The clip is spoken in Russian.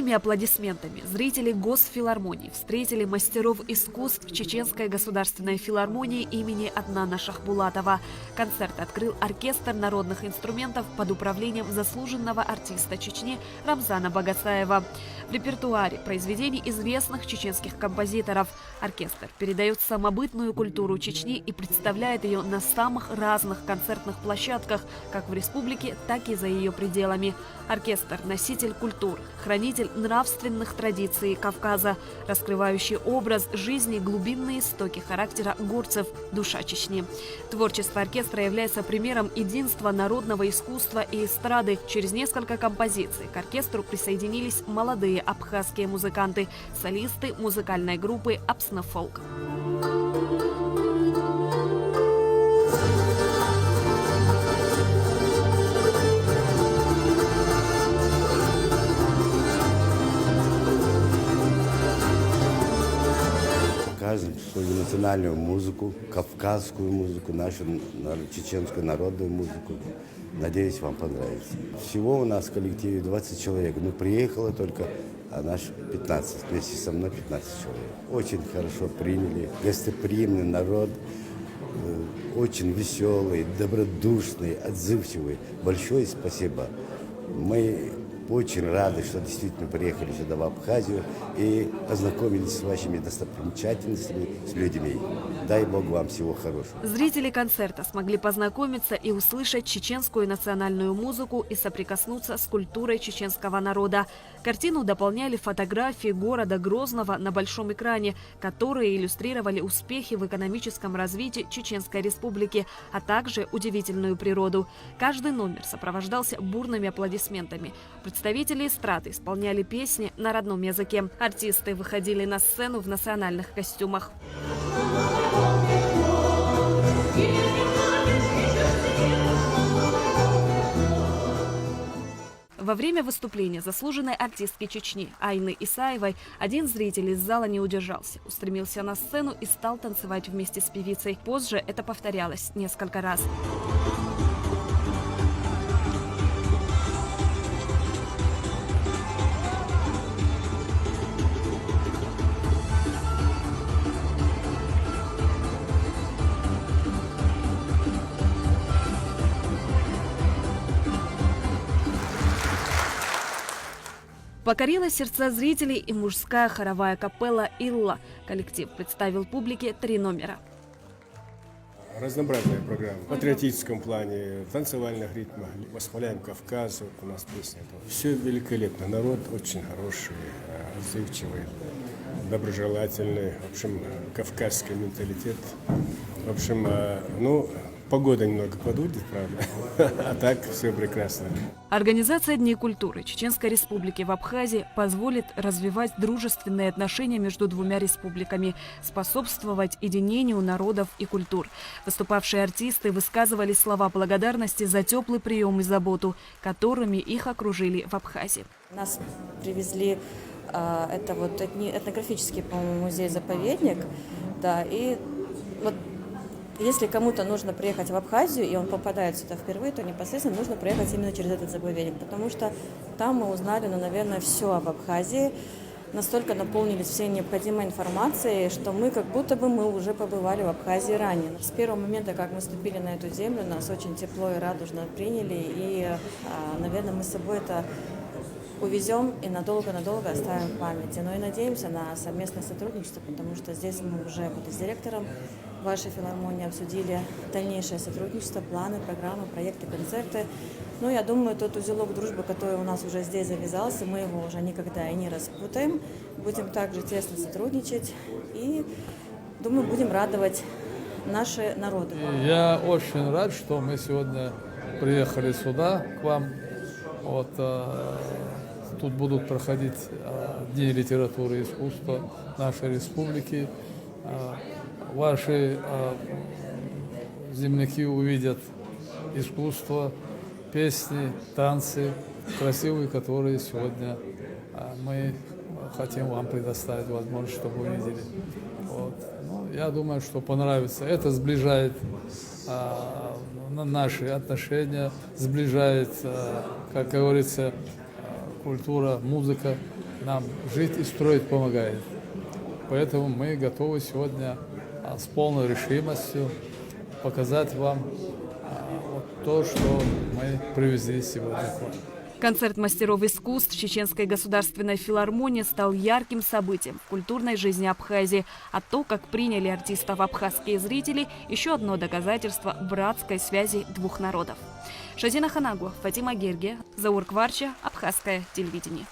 Бурными аплодисментами зрители Госфилармонии встретили мастеров искусств Чеченской государственной филармонии имени Аднана Шахбулатова. Концерт открыл оркестр народных инструментов под управлением заслуженного артиста Чечни Рамзана Багасаева. В репертуаре произведений известных чеченских композиторов. Оркестр передает самобытную культуру Чечни и представляет ее на самых разных концертных площадках, как в республике, так и за ее пределами. Оркестр – носитель культур, хранитель нравственных традиций Кавказа, раскрывающий образ жизни, глубинные истоки характера горцев, душа Чечни. Творчество оркестра является примером единства народного искусства и эстрады. Через несколько композиций к оркестру присоединились молодые абхазские музыканты, солисты музыкальной группы «Апснафолк». Показываем свою национальную музыку, кавказскую музыку, нашу чеченскую народную музыку. Надеюсь, вам понравится. Всего у нас в коллективе 20 человек. Ну, приехало только наш 15, вместе со мной 15 человек. Очень хорошо приняли, гостеприимный народ, очень веселый, добродушный, отзывчивый. Большое спасибо. Мы очень рады, что действительно приехали сюда, в Абхазию, и познакомились с вашими достопримечательностями, с людьми. Дай Бог вам всего хорошего. Зрители концерта смогли познакомиться и услышать чеченскую национальную музыку и соприкоснуться с культурой чеченского народа. Картину дополняли фотографии города Грозного на большом экране, которые иллюстрировали успехи в экономическом развитии Чеченской Республики, а также удивительную природу. Каждый номер сопровождался бурными аплодисментами. Представители эстрады исполняли песни на родном языке. Артисты выходили на сцену в национальных костюмах. Во время выступления заслуженной артистки Чечни Айны Исаевой один зритель из зала не удержался, устремился на сцену и стал танцевать вместе с певицей. Позже это повторялось несколько раз. Покорила сердца зрителей и мужская хоровая капелла «Илла». Коллектив представил публике 3 номера. Разнообразная программа. В патриотическом плане, в танцевальных ритмах. Восхваляем Кавказ. У нас песня. Все великолепно. Народ очень хороший, отзывчивый, доброжелательный. В общем, кавказский менталитет. В общем, погода немного подудит, правда, а так все прекрасно. Организация Дней культуры Чеченской Республики в Абхазии позволит развивать дружественные отношения между двумя республиками, способствовать единению народов и культур. Выступавшие артисты высказывали слова благодарности за теплый прием и заботу, которыми их окружили в Абхазии. Нас привезли, это вот этнографический, по-моему, музей-заповедник, да, и вот если кому-то нужно приехать в Абхазию, и он попадает сюда впервые, то непосредственно нужно проехать именно через этот заповедник, потому что там мы узнали, наверное, все об Абхазии, настолько наполнились всей необходимой информацией, что мы как будто бы мы уже побывали в Абхазии ранее. С первого момента, как мы ступили на эту землю, нас очень тепло и радужно приняли, и, наверное, мы с собой это увезем и надолго-надолго оставим в памяти. Но и надеемся на совместное сотрудничество, потому что здесь мы уже с директором вашей филармонии обсудили дальнейшее сотрудничество, планы, программы, проекты, концерты. Ну, я думаю, тот узелок дружбы, который у нас уже здесь завязался, мы его уже никогда и не распутаем. Будем также тесно сотрудничать и, думаю, будем радовать наши народы. Я очень рад, что мы сегодня приехали сюда, к вам. Тут будут проходить Дни литературы и искусства нашей республики. Ваши земляки увидят искусство, песни, танцы красивые, которые сегодня мы хотим вам предоставить возможность, чтобы увидели. Я думаю, что понравится. Это сближает наши отношения, сближает, как говорится, культура, музыка нам жить и строить помогает. Поэтому мы готовы сегодня с полной решимостью показать вам вот то, что мы привезли сегодня к вам. Концерт мастеров искусств Чеченской государственной филармонии стал ярким событием в культурной жизни Абхазии. А то, как приняли артистов абхазские зрители, еще одно доказательство братской связи двух народов. Шазина Ханагу, Фатима Герге, Заур Кварча, Абхазское телевидение.